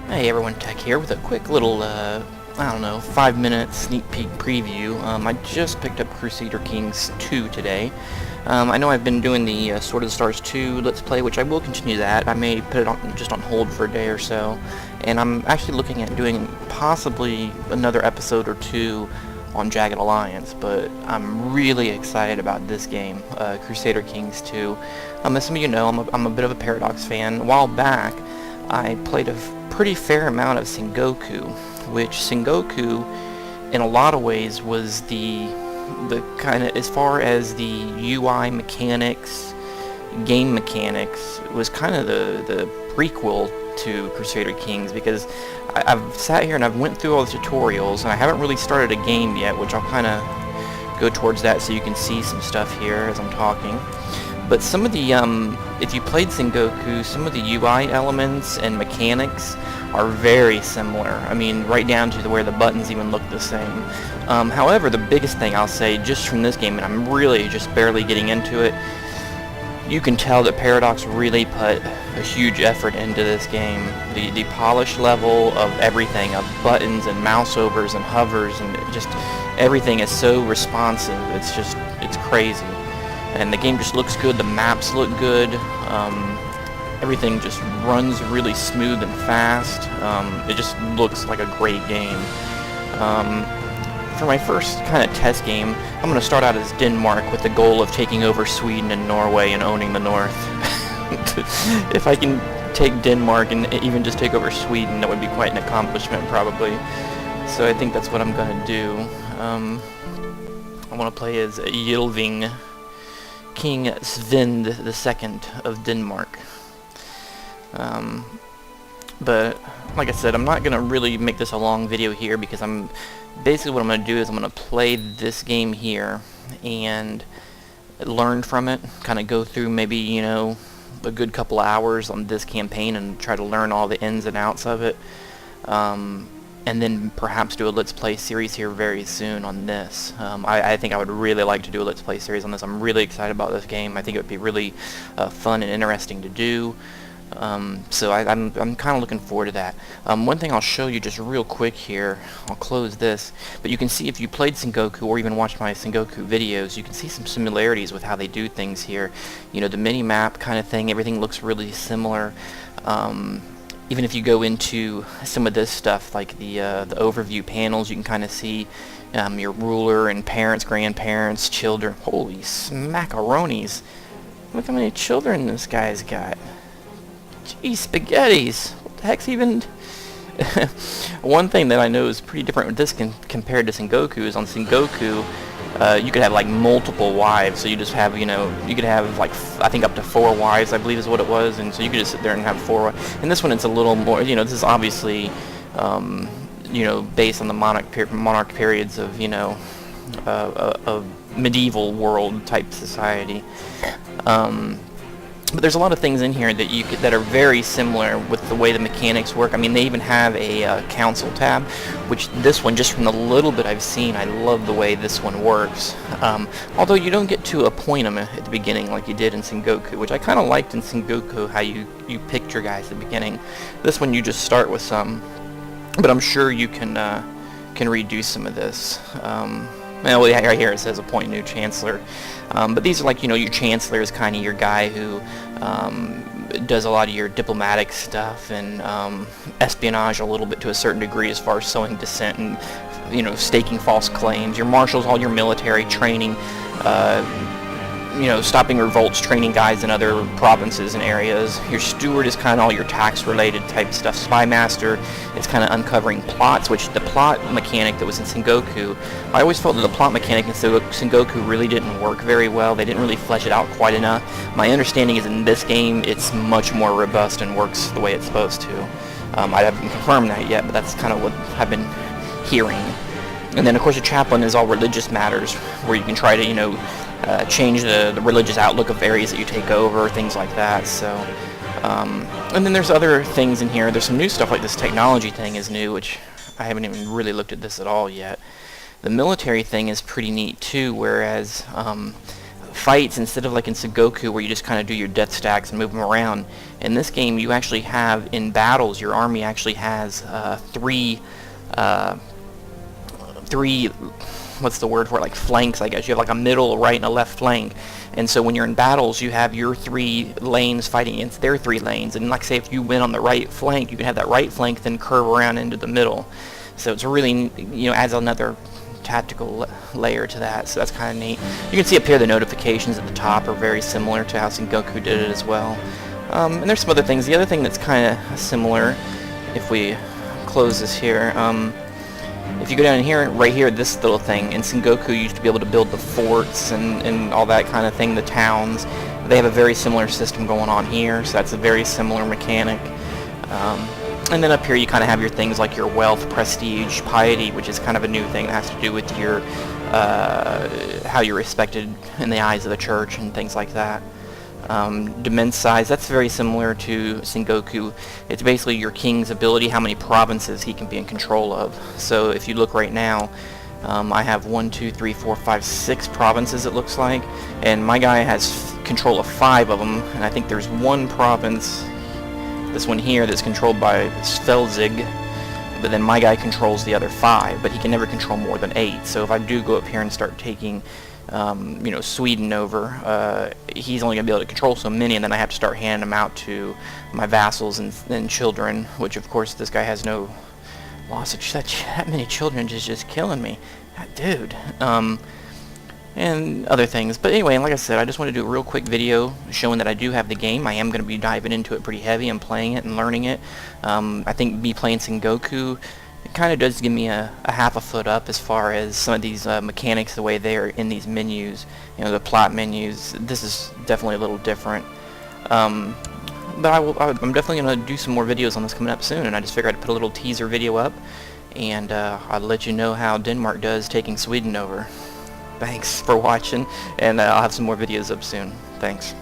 Hey everyone, Tech here with a quick little, I don't know, 5-minute sneak peek preview. I just picked up Crusader Kings 2 today. I know I've been doing the Sword of the Stars 2 Let's Play, which I will continue that. I may put it on, just on hold for a day or so. And I'm actually looking at doing possibly another episode or two on Jagged Alliance, but I'm really excited about this game, Crusader Kings 2. As some of you know, I'm a bit of a Paradox fan. A while back, I played a pretty fair amount of Sengoku, which Sengoku in a lot of ways was the kind of, as far as the UI mechanics, game mechanics, was kind of the prequel to Crusader Kings, because I've sat here and I've went through all the tutorials and I haven't really started a game yet, which I'll kind of go towards that so you can see some stuff here as I'm talking. But some of the, if you played Sengoku, some of the UI elements and mechanics are very similar. I mean, right down to where the buttons even look the same. However, the biggest thing I'll say, just from this game, and I'm really just barely getting into it, you can tell that Paradox really put a huge effort into this game. The polish level of everything, of buttons and mouse overs and hovers, and just everything is so responsive. It's crazy. And the game just looks good, the maps look good, everything just runs really smooth and fast. It just looks like a great game. For my first kind of test game, I'm going to start out as Denmark with the goal of taking over Sweden and Norway and owning the North. If I can take Denmark and even just take over Sweden, that would be quite an accomplishment probably. So I think that's what I'm going to do. I want to play as Ylving, King Svend II of Denmark. But like I said, I'm not gonna really make this a long video here, because basically what I'm gonna do is I'm gonna play this game here and learn from it, kind of go through maybe, you know, a good couple of hours on this campaign and try to learn all the ins and outs of it, and then perhaps do a Let's Play series here very soon on this. I think I would really like to do a Let's Play series on this. I'm really excited about this game. I think it would be really fun and interesting to do. So I'm kind of looking forward to that. One thing I'll show you just real quick here, I'll close this, but you can see if you played Sengoku or even watched my Sengoku videos, you can see some similarities with how they do things here. You know, the mini-map kind of thing, everything looks really similar. Even if you go into some of this stuff, like the overview panels, you can kind of see your ruler and parents, grandparents, children. Holy smackaronis! Look how many children this guy's got. Geez, spaghettis! What the heck's even... One thing that I know is pretty different with this compared to Sengoku is on Sengoku, you could have like multiple wives. So you just have, you know, you could have like I think up to 4 wives, I believe is what it was, and so you could just sit there and have 4. And this one, it's a little more, you know, this is obviously, you know, based on the monarch periods of, you know, a medieval world type society. But there's a lot of things in here that that are very similar with the way the mechanics work. I mean, they even have a council tab, which this one, just from the little bit I've seen, I love the way this one works. Although you don't get to appoint them at the beginning like you did in Sengoku, which I kind of liked in Sengoku, how you picked your guys at the beginning. This one you just start with some, but I'm sure you can redo some of this. Well, right here it says appoint new chancellor. But these are like, you know, your chancellor is kind of your guy who does a lot of your diplomatic stuff and espionage a little bit to a certain degree as far as sowing dissent and, you know, staking false claims. Your marshal's all your military training, you know, stopping revolts, training guys in other provinces and areas. Your steward is kind of all your tax-related type stuff. Spy master is kind of uncovering plots, which the plot mechanic that was in Sengoku, I always felt that the plot mechanic in Sengoku really didn't work very well. They didn't really flesh it out quite enough. My understanding is in this game, it's much more robust and works the way it's supposed to. I haven't confirmed that yet, but that's kind of what I've been hearing. And then, of course, your chaplain is all religious matters, where you can try to, you know, change the religious outlook of areas that you take over, things like that. So, and then there's other things in here. There's some new stuff, like this technology thing is new, which I haven't even really looked at this at all yet. The military thing is pretty neat too, whereas fights, instead of like in Sengoku where you just kind of do your death stacks and move them around, in this game you actually have, in battles, your army actually has three, what's the word for it, like flanks, I guess. You have like a middle, a right, and a left flank. And so when you're in battles, you have your 3 lanes fighting against their 3 lanes. And like say if you win on the right flank, you can have that right flank then curve around into the middle. So it's really, adds another tactical layer to that. So that's kind of neat. You can see up here the notifications at the top are very similar to how Sengoku did it as well. And there's some other things. The other thing that's kind of similar, if we close this here, if you go down here, right here, this little thing, in Sengoku you used to be able to build the forts and all that kind of thing, the towns. They have a very similar system going on here, so that's a very similar mechanic. And then up here you kind of have your things like your wealth, prestige, piety, which is kind of a new thing that has to do with your how you're respected in the eyes of the church and things like that. Demesne size, that's very similar to Sengoku. It's basically your king's ability, how many provinces he can be in control of. So if you look right now, I have 1, 2, 3, 4, 5, 6 provinces it looks like, and my guy has control of 5 of them, and I think there's one province, this one here, that's controlled by Svelzig, but then my guy controls the other 5, but he can never control more than 8. So if I do go up here and start taking Sweden over, he's only going to be able to control so many, and then I have to start handing them out to my vassals and children, which of course this guy has no loss of that many children is just killing me. Dude. And other things. But anyway, like I said, I just want to do a real quick video showing that I do have the game. I am going to be diving into it pretty heavy and playing it and learning it. I think me playing Sengoku, it kind of does give me a half a foot up as far as some of these mechanics, the way they are in these menus, the plot menus. This is definitely a little different. But I'm definitely going to do some more videos on this coming up soon, and I just figured I'd put a little teaser video up, and I'll let you know how Denmark does taking Sweden over. Thanks for watching, and I'll have some more videos up soon. Thanks.